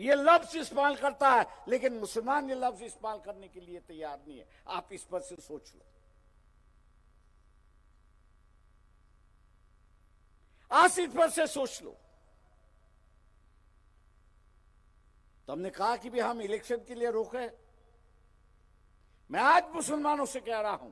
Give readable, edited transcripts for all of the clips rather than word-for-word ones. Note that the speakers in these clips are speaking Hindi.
ये लफ्ज इस्तेमाल करता है, लेकिन मुसलमान ये लफ्ज इस्तेमाल करने के लिए तैयार नहीं है। आप इस पर से सोच लो, आज इस पर से सोच लो। तो हमने कहा कि भी हम इलेक्शन के लिए रोके। मैं आज मुसलमानों से कह रहा हूं,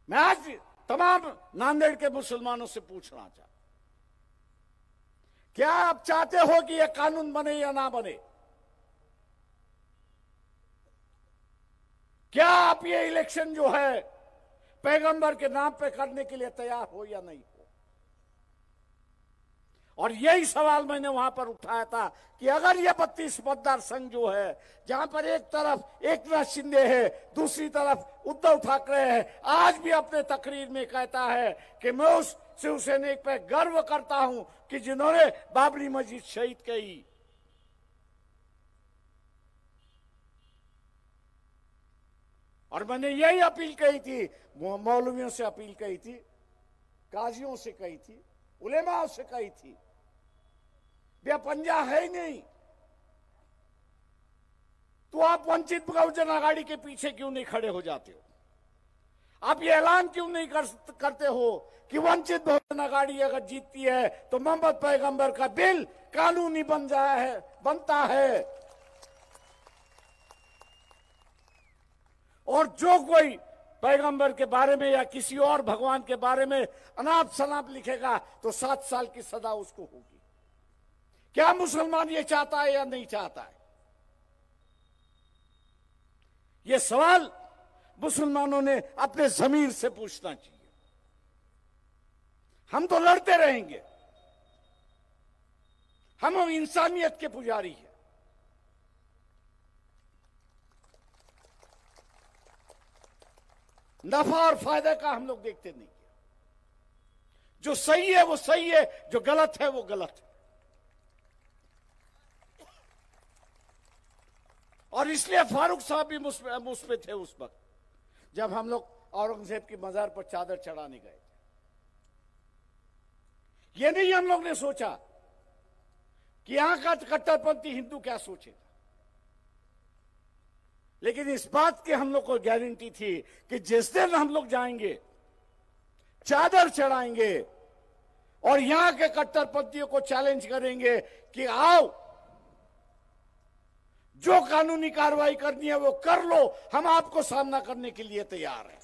मैं आज तमाम नांदेड़ के मुसलमानों से पूछना चाहता, क्या आप चाहते हो कि यह कानून बने या ना बने? क्या आप ये इलेक्शन जो है पैगंबर के नाम पे करने के लिए तैयार हो या नहीं हो? और यही सवाल मैंने वहां पर उठाया था कि अगर ये 32 मतदार संघ जो है, जहां पर एक तरफ एकनाथ शिंदे है, दूसरी तरफ उद्धव ठाकरे है, आज भी अपने तकरीर में कहता है कि मैं उस शिवसैनिक पे गर्व करता हूं कि जिन्होंने बाबरी मस्जिद शहीद की। और मैंने यही अपील कही थी, मौलवियों से अपील कही थी, काजियों से कही थी, उलेमाओं से कही थी, भैया पंजा है ही नहीं तो आप वंचित बहुजन आघाड़ी के पीछे क्यों नहीं खड़े हो जाते हो? आप ये ऐलान क्यों नहीं करते हो कि वंचित बहुजन आघाड़ी अगर जीतती है तो मोहम्मद पैगंबर का बिल कानूनी बनता है, और जो कोई पैगंबर के बारे में या किसी और भगवान के बारे में अनाप शनाप लिखेगा तो 7 साल की सजा उसको होगी। क्या मुसलमान ये चाहता है या नहीं चाहता है? ये सवाल मुसलमानों ने अपने ज़मीर से पूछना चाहिए। हम तो लड़ते रहेंगे, हम इंसानियत के पुजारी हैं। नफा और फायदे का हम लोग देखते नहीं है। जो सही है वो सही है, जो गलत है वो गलत है। और इसलिए फारूक साहब भी मुझ पे थे उस वक्त जब हम लोग औरंगजेब की मजार पर चादर चढ़ाने गए थे। ये नहीं हम लोग ने सोचा कि यहां का कट्टरपंथी हिंदू क्या सोचेगा, लेकिन इस बात की हम लोग को गारंटी थी कि जिस दिन हम लोग जाएंगे, चादर चढ़ाएंगे और यहां के कट्टरपंथियों को चैलेंज करेंगे कि आओ, जो कानूनी कार्रवाई करनी है वो कर लो, हम आपको सामना करने के लिए तैयार हैं।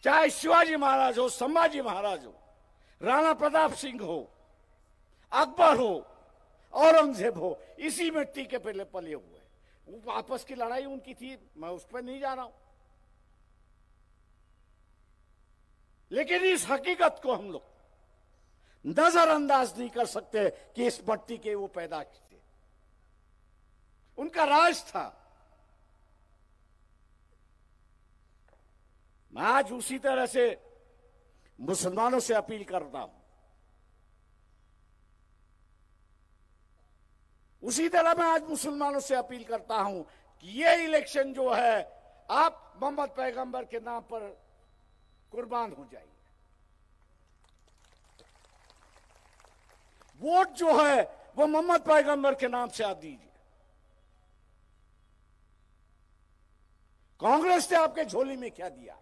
चाहे शिवाजी महाराज हो, संभाजी महाराज हो, राणा प्रताप सिंह हो, अकबर हो, औरंगजेब हो, इसी मिट्टी के पहले पले हुए। वो आपस की लड़ाई उनकी थी, मैं उस पर नहीं जा रहा हूं, लेकिन इस हकीकत को हम लोग नजरअंदाज नहीं कर सकते कि इस मट्टी के वो पैदा थे, उनका राज था। मैं आज उसी तरह से मुसलमानों से अपील करता हूं, उसी तरह मैं आज मुसलमानों से अपील करता हूं कि ये इलेक्शन जो है आप मोहम्मद पैगंबर के नाम पर कुर्बान हो जाइए। वोट जो है वो मोहम्मद पैगंबर के नाम से आप दीजिए। कांग्रेस ने आपके झोली में क्या दिया?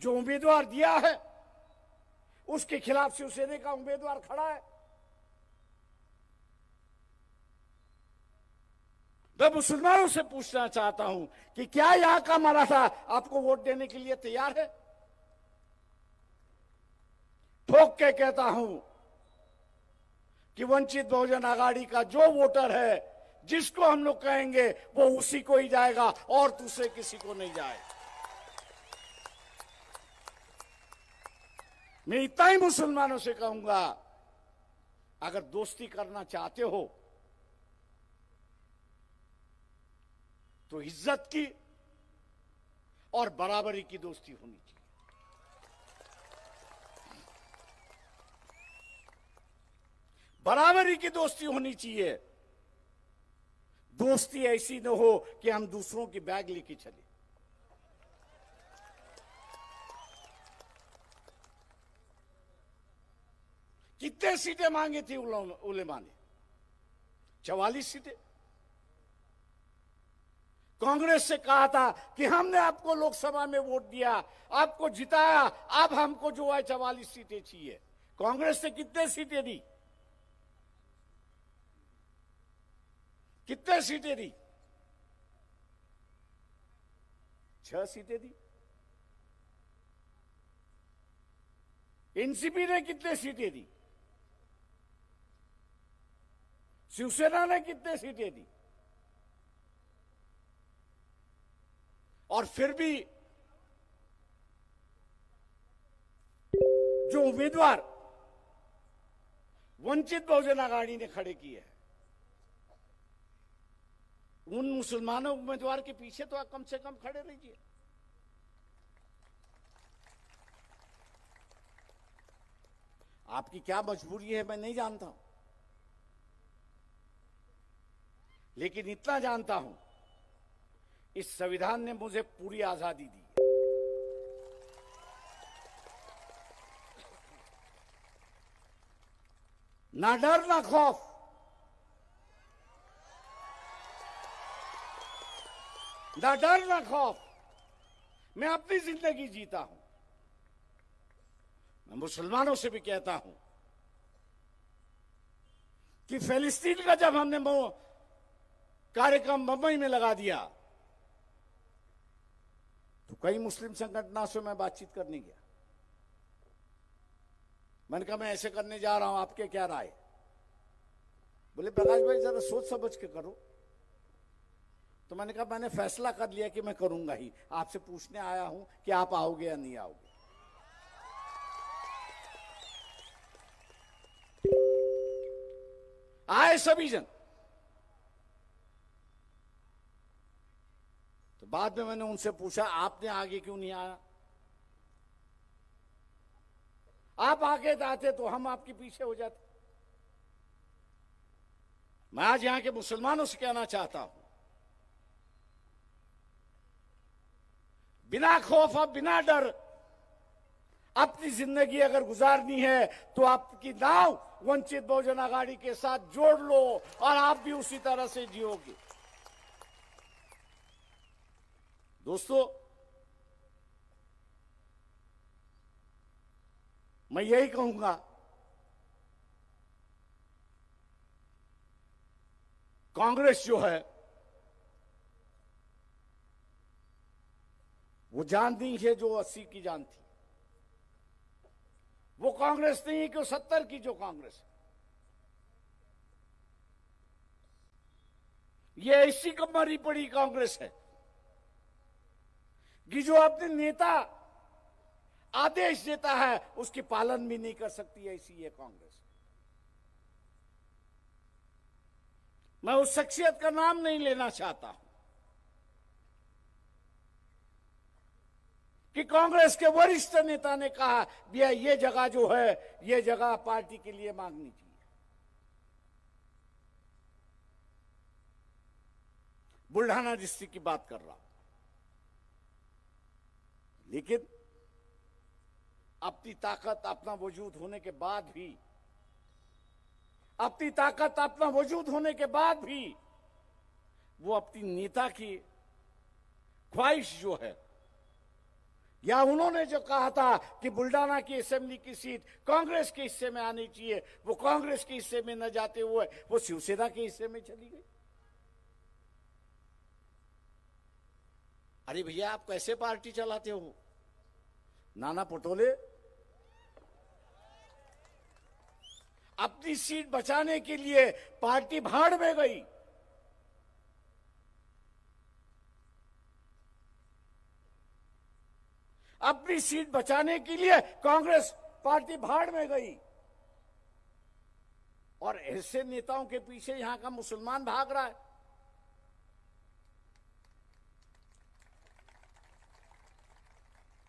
जो उम्मीदवार दिया है उसके खिलाफ शिवसेना का उम्मीदवार खड़ा है। मैं मुसलमानों से पूछना चाहता हूं कि क्या यहां का मराठा आपको वोट देने के लिए तैयार है? ठोक के कहता हूं कि वंचित बहुजन आघाड़ी का जो वोटर है, जिसको हम लोग कहेंगे वो उसी को ही जाएगा और दूसरे किसी को नहीं जाएगा। मैं इतना ही मुसलमानों से कहूंगा, अगर दोस्ती करना चाहते हो तो इज्जत की और बराबरी की दोस्ती होनी चाहिए। बराबरी की दोस्ती होनी चाहिए। दोस्ती ऐसी न हो कि हम दूसरों की बैग लेके चले। कितने सीटें मांगी थी उलेमा ने? 44 सीटें। कांग्रेस से कहा था कि हमने आपको लोकसभा में वोट दिया, आपको जिताया, अब हमको जो है 44 सीटें चाहिए। कांग्रेस ने कितने सीटें दी? कितने सीटें दी? 6 सीटें दी। एनसीपी ने कितने सीटें दी? शिवसेना ने कितने सीटें दी? और फिर भी जो उम्मीदवार वंचित बहुजन आघाड़ी ने खड़े किए हैं, उन मुसलमानों उम्मीदवार के पीछे तो आप कम से कम खड़े रहिए। आपकी क्या मजबूरी है मैं नहीं जानता हूं, लेकिन इतना जानता हूं, इस संविधान ने मुझे पूरी आजादी दी है। ना डर ना खौफ, ना डर ना खौफ, मैं अपनी जिंदगी जीता हूं। मैं मुसलमानों से भी कहता हूं कि फिलिस्तीन का जब हमने कार्यक्रम मुंबई में लगा दिया तो कई मुस्लिम संगठनों से मैं बातचीत करने गया। मैंने कहा मैं ऐसे करने जा रहा हूं, आपके क्या राय? बोले प्रकाश भाई जरा सोच समझ के करो। तो मैंने कहा मैंने फैसला कर लिया कि मैं करूंगा ही, आपसे पूछने आया हूं कि आप आओगे या नहीं आओगे। आए सभी जन। तो बाद में मैंने उनसे पूछा आपने आगे क्यों नहीं आया? आप आगे आते तो हम आपके पीछे हो जाते। मैं आज यहां के मुसलमानों से कहना चाहता हूं, बिना खौफ और बिना डर अपनी जिंदगी अगर गुजारनी है तो आपकी नाव वंचित बहुजन आघाड़ी के साथ जोड़ लो और आप भी उसी तरह से जियोगे। दोस्तों, मैं यही कहूंगा, कांग्रेस जो है वो जान नहीं है जो 80 की जान थी। वो कांग्रेस नहीं है कि 70 की जो कांग्रेस है। ये ऐसी मरी पड़ी कांग्रेस है कि जो अपने नेता आदेश देता है उसकी पालन भी नहीं कर सकती, ऐसी ये कांग्रेस। मैं उस शख्सियत का नाम नहीं लेना चाहता हूं कि कांग्रेस के वरिष्ठ नेता ने कहा भैया ये जगह जो है ये जगह पार्टी के लिए मांगनी चाहिए। बुल्ढाना डिस्ट्रिक्ट की बात कर रहा हूं। लेकिन अपनी ताकत अपना वजूद होने के बाद भी, अपनी ताकत अपना वजूद होने के बाद भी वो अपनी नेता की ख्वाहिश जो है, या उन्होंने जो कहा था कि बुल्ढाना की असेंबली की सीट कांग्रेस के हिस्से में आनी चाहिए, वो कांग्रेस के हिस्से में न जाते हुए वो शिवसेना के हिस्से में चली गई। अरे भैया आप कैसे पार्टी चलाते हो? नाना पटोले अपनी सीट बचाने के लिए पार्टी भाड़ में गई। अपनी सीट बचाने के लिए कांग्रेस पार्टी भाड़ में गई और ऐसे नेताओं के पीछे यहां का मुसलमान भाग रहा है।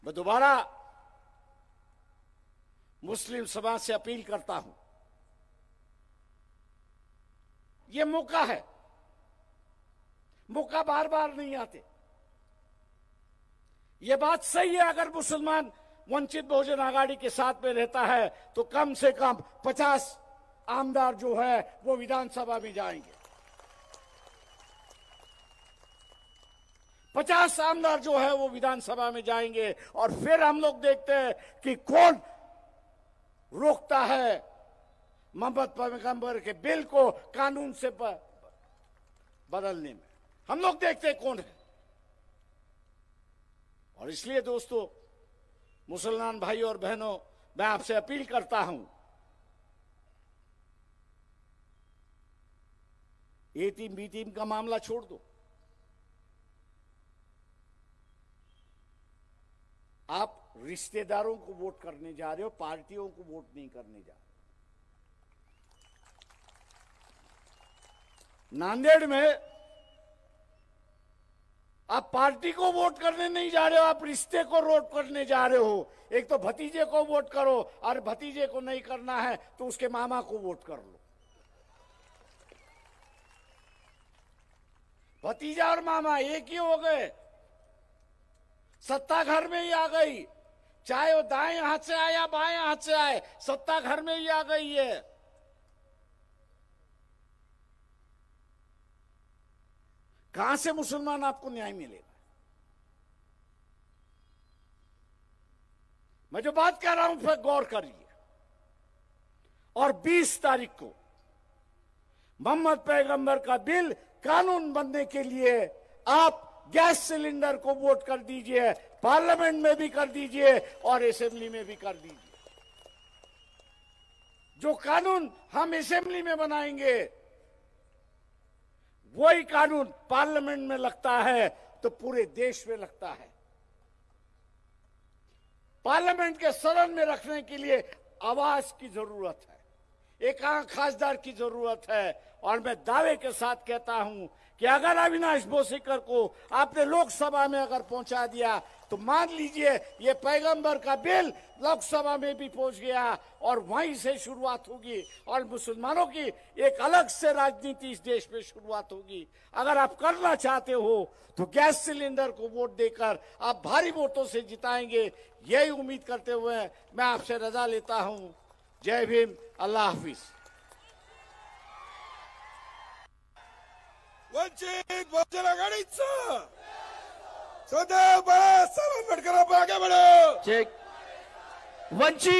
मैं दोबारा मुस्लिम समाज से अपील करता हूं, ये मौका है, मौका बार बार नहीं आते। ये बात सही है, अगर मुसलमान वंचित बहुजन आघाड़ी के साथ में रहता है तो कम से कम 50 आमदार जो है वो विधानसभा में जाएंगे। 50 आमदार जो है वो विधानसभा में जाएंगे और फिर हम लोग देखते हैं कि कौन रोकता है मोहम्मद पैगंबर के बिल को कानून से बदलने में। हम लोग देखते हैं कौन है। और इसलिए दोस्तों, मुसलमान भाई और बहनों, मैं आपसे अपील करता हूं, ए टीम बी टीम का मामला छोड़ दो। आप रिश्तेदारों को वोट करने जा रहे हो, पार्टियों को वोट नहीं करने जा रहे। नांदेड़ में आप पार्टी को वोट करने नहीं जा रहे हो, आप रिश्ते को वोट करने जा रहे हो। एक तो भतीजे को वोट करो, और भतीजे को नहीं करना है तो उसके मामा को वोट कर लो। भतीजा और मामा एक ही हो गए, सत्ता घर में ही आ गई। चाहे वो दाएं हाथ से आए या बाएं हाथ से आए, सत्ता घर में ही आ गई है। कहां से मुसलमान आपको न्याय मिलेगा? मैं जो बात कर रहा हूं पर गौर करिए। और 20 तारीख को मोहम्मद पैगंबर का बिल कानून बनने के लिए आप गैस सिलेंडर को वोट कर दीजिए, पार्लियामेंट में भी कर दीजिए और असेंबली में भी कर दीजिए। जो कानून हम असेंबली में बनाएंगे वही कानून पार्लियामेंट में लगता है तो पूरे देश में लगता है। पार्लियामेंट के सदन में रखने के लिए आवाज की जरूरत है, एक खासदार की जरूरत है। और मैं दावे के साथ कहता हूं कि अगर अविनाश बोसीकर को आपने लोकसभा में अगर पहुंचा दिया तो मान लीजिए ये पैगंबर का बिल लोकसभा में भी पहुंच गया और वहीं से शुरुआत होगी और मुसलमानों की एक अलग से राजनीति इस देश में शुरुआत होगी। अगर आप करना चाहते हो तो गैस सिलेंडर को वोट देकर आप भारी वोटों से जिताएंगे, यही उम्मीद करते हुए मैं आपसे रजा लेता हूं। जय भीम, अल्लाह हाफिज। वंचित बहुजन आघाडीचा सदैव बाळासाहेब आंबेडकर आगे बढ़ो। वंचित